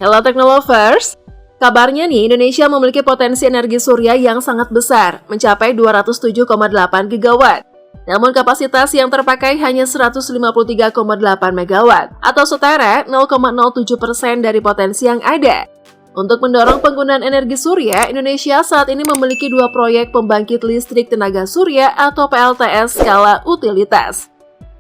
Hello Technolovers! Kabarnya nih, Indonesia memiliki potensi energi surya yang sangat besar, mencapai 207,8 gigawatt. Namun kapasitas yang terpakai hanya 153,8 megawatt, atau setara 0,07% dari potensi yang ada. Untuk mendorong penggunaan energi surya, Indonesia saat ini memiliki 2 proyek pembangkit listrik tenaga surya atau PLTS skala utilitas.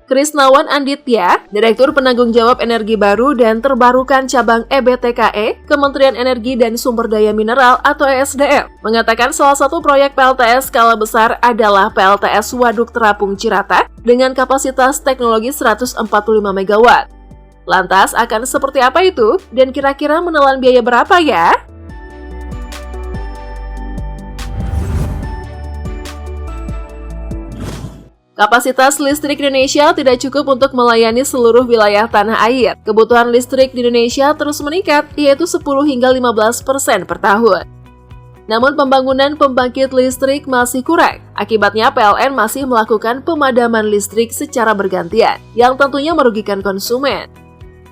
Krisnawan Anditya, Direktur Penanggung Jawab Energi Baru dan Terbarukan Cabang EBTKE, Kementerian Energi dan Sumber Daya Mineral atau ESDM, mengatakan salah satu proyek PLTS skala besar adalah PLTS Waduk Terapung Cirata dengan kapasitas teknologi 145 MW. Lantas akan seperti apa itu? Dan kira-kira menelan biaya berapa ya? Kapasitas listrik Indonesia tidak cukup untuk melayani seluruh wilayah tanah air. Kebutuhan listrik di Indonesia terus meningkat, yaitu 10 hingga 15% per tahun. Namun pembangunan pembangkit listrik masih kurang. Akibatnya PLN masih melakukan pemadaman listrik secara bergantian, yang tentunya merugikan konsumen.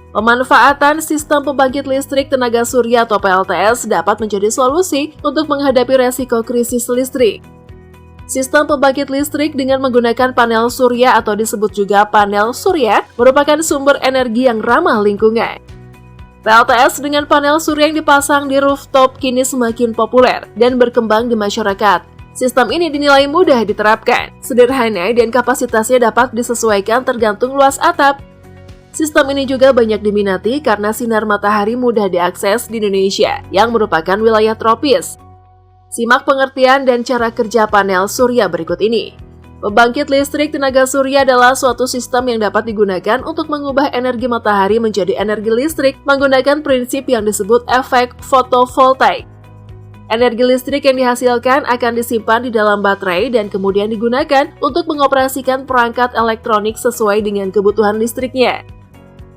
Pemanfaatan sistem pembangkit listrik tenaga surya atau PLTS dapat menjadi solusi untuk menghadapi resiko krisis listrik. Sistem pembangkit listrik dengan menggunakan panel surya atau disebut juga panel surya merupakan sumber energi yang ramah lingkungan. PLTS dengan panel surya yang dipasang di rooftop kini semakin populer dan berkembang di masyarakat. Sistem ini dinilai mudah diterapkan, sederhana dan kapasitasnya dapat disesuaikan tergantung luas atap. Sistem ini juga banyak diminati karena sinar matahari mudah diakses di Indonesia yang merupakan wilayah tropis. Simak pengertian dan cara kerja panel surya berikut ini. Pembangkit listrik tenaga surya adalah suatu sistem yang dapat digunakan untuk mengubah energi matahari menjadi energi listrik menggunakan prinsip yang disebut efek fotovoltaik. Energi listrik yang dihasilkan akan disimpan di dalam baterai dan kemudian digunakan untuk mengoperasikan perangkat elektronik sesuai dengan kebutuhan listriknya.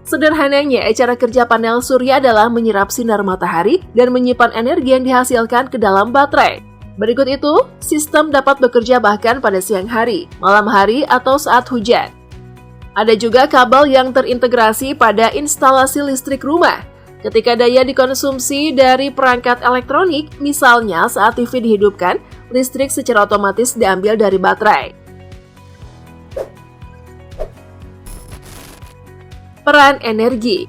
Sederhananya, cara kerja panel surya adalah menyerap sinar matahari dan menyimpan energi yang dihasilkan ke dalam baterai. Berikut itu, sistem dapat bekerja bahkan pada siang hari, malam hari, atau saat hujan. Ada juga kabel yang terintegrasi pada instalasi listrik rumah. Ketika daya dikonsumsi dari perangkat elektronik, misalnya saat TV dihidupkan, listrik secara otomatis diambil dari baterai. Peran energi.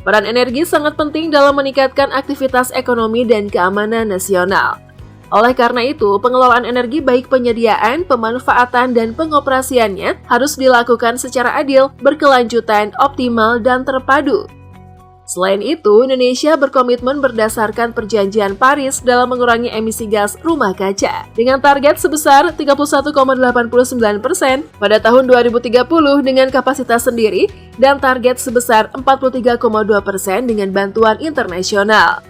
Peran energi sangat penting dalam meningkatkan aktivitas ekonomi dan keamanan nasional. Oleh karena itu, pengelolaan energi baik penyediaan, pemanfaatan, dan pengoperasiannya harus dilakukan secara adil, berkelanjutan, optimal, dan terpadu. Selain itu, Indonesia berkomitmen berdasarkan Perjanjian Paris dalam mengurangi emisi gas rumah kaca dengan target sebesar 31,89% pada tahun 2030 dengan kapasitas sendiri dan target sebesar 43,2% dengan bantuan internasional.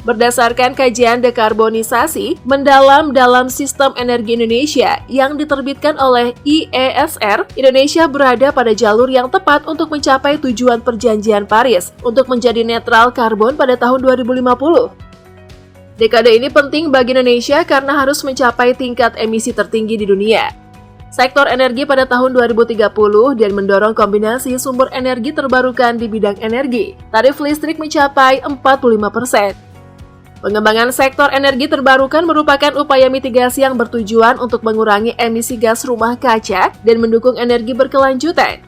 Berdasarkan kajian dekarbonisasi mendalam dalam sistem energi Indonesia yang diterbitkan oleh IESR, Indonesia berada pada jalur yang tepat untuk mencapai tujuan Perjanjian Paris untuk menjadi netral karbon pada tahun 2050. Dekade ini penting bagi Indonesia karena harus mencapai tingkat emisi tertinggi di dunia. Sektor energi pada tahun 2030 dan mendorong kombinasi sumber energi terbarukan di bidang energi. Tarif listrik mencapai 45%. Pengembangan sektor energi terbarukan merupakan upaya mitigasi yang bertujuan untuk mengurangi emisi gas rumah kaca dan mendukung energi berkelanjutan.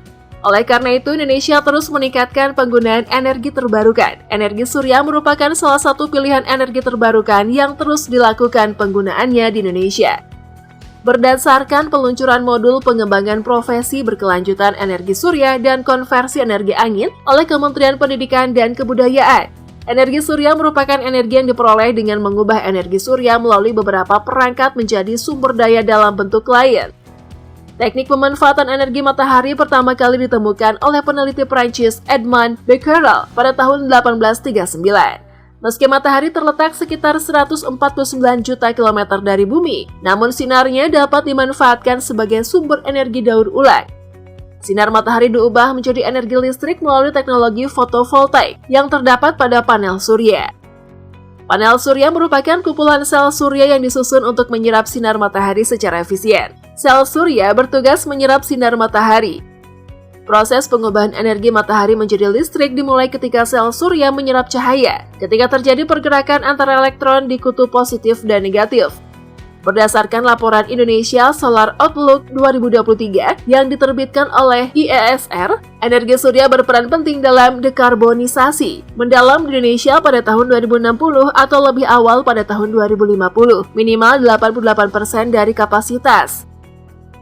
Oleh karena itu, Indonesia terus meningkatkan penggunaan energi terbarukan. Energi surya merupakan salah satu pilihan energi terbarukan yang terus dilakukan penggunaannya di Indonesia. Berdasarkan peluncuran modul pengembangan profesi berkelanjutan energi surya dan konversi energi angin oleh Kementerian Pendidikan dan Kebudayaan, energi surya merupakan energi yang diperoleh dengan mengubah energi surya melalui beberapa perangkat menjadi sumber daya dalam bentuk lain. Teknik pemanfaatan energi matahari pertama kali ditemukan oleh peneliti Prancis Edmond Becquerel pada tahun 1839. Meski matahari terletak sekitar 149 juta kilometer dari bumi, namun sinarnya dapat dimanfaatkan sebagai sumber energi daur ulang. Sinar matahari diubah menjadi energi listrik melalui teknologi fotovoltaik yang terdapat pada panel surya. Panel surya merupakan kumpulan sel surya yang disusun untuk menyerap sinar matahari secara efisien. Sel surya bertugas menyerap sinar matahari. Proses pengubahan energi matahari menjadi listrik dimulai ketika sel surya menyerap cahaya, ketika terjadi pergerakan antara elektron di kutub positif dan negatif. Berdasarkan laporan Indonesia Solar Outlook 2023 yang diterbitkan oleh IESR, energi surya berperan penting dalam dekarbonisasi mendalam di Indonesia pada tahun 2060 atau lebih awal pada tahun 2050, minimal 88% dari kapasitas.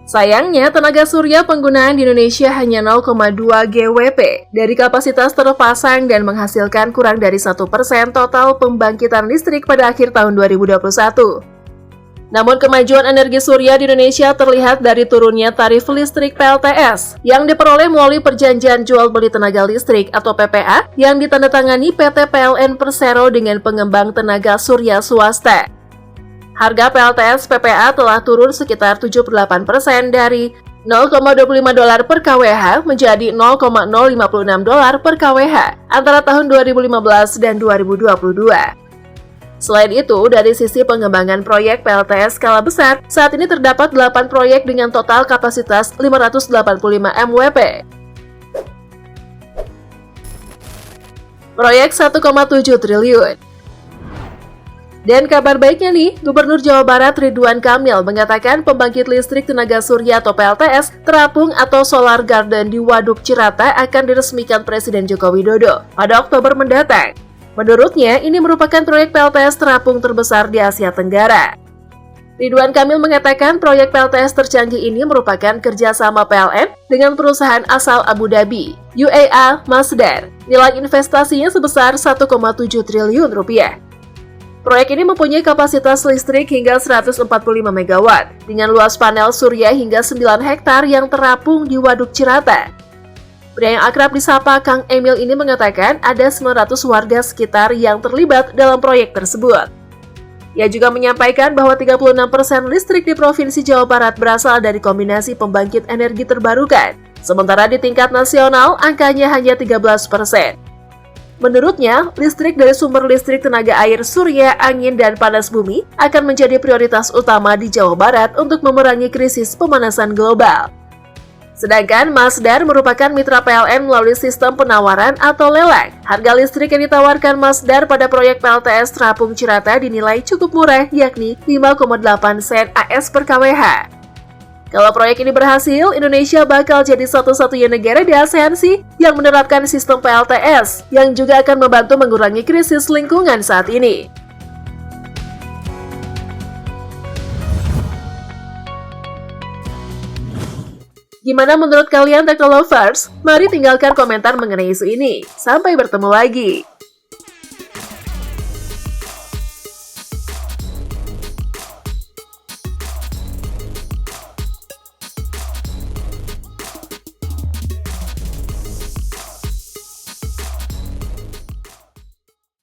Sayangnya, tenaga surya penggunaan di Indonesia hanya 0,2 GWP dari kapasitas terpasang dan menghasilkan kurang dari 1% total pembangkitan listrik pada akhir tahun 2021. Namun kemajuan energi surya di Indonesia terlihat dari turunnya tarif listrik PLTS yang diperoleh melalui perjanjian jual beli tenaga listrik atau PPA yang ditandatangani PT PLN Persero dengan pengembang tenaga surya swasta. Harga PLTS PPA telah turun sekitar 78% dari $0,25 per kWh menjadi $0,056 per kWh antara tahun 2015 dan 2022. Selain itu, dari sisi pengembangan proyek PLTS skala besar, saat ini terdapat 8 proyek dengan total kapasitas 585 MWP. Proyek 1,7 triliun. Dan kabar baiknya nih, Gubernur Jawa Barat Ridwan Kamil mengatakan pembangkit listrik tenaga surya atau PLTS terapung atau Solar Garden di Waduk Cirata akan diresmikan Presiden Joko Widodo pada Oktober mendatang. Menurutnya, ini merupakan proyek PLTS terapung terbesar di Asia Tenggara. Ridwan Kamil mengatakan proyek PLTS tercanggih ini merupakan kerjasama PLN dengan perusahaan asal Abu Dhabi, UAE Masdar. Nilai investasinya sebesar 1,7 triliun rupiah. Proyek ini mempunyai kapasitas listrik hingga 145 MW, dengan luas panel surya hingga 9 hektar yang terapung di Waduk Cirata. Pria yang akrab disapa Kang Emil ini mengatakan ada 900 warga sekitar yang terlibat dalam proyek tersebut. Ia juga menyampaikan bahwa 36% listrik di Provinsi Jawa Barat berasal dari kombinasi pembangkit energi terbarukan, sementara di tingkat nasional angkanya hanya 13%. Menurutnya, listrik dari sumber listrik tenaga air, surya, angin, dan panas bumi akan menjadi prioritas utama di Jawa Barat untuk memerangi krisis pemanasan global. Sedangkan Masdar merupakan mitra PLN melalui sistem penawaran atau lelang. Harga listrik yang ditawarkan Masdar pada proyek PLTS Terapung Cirata dinilai cukup murah, yakni 5,8 sen AS per kWh. Kalau proyek ini berhasil, Indonesia bakal jadi satu-satunya negara di ASEAN sih yang menerapkan sistem PLTS, yang juga akan membantu mengurangi krisis lingkungan saat ini. Gimana menurut kalian Teknolovers? Mari tinggalkan komentar mengenai isu ini. Sampai bertemu lagi.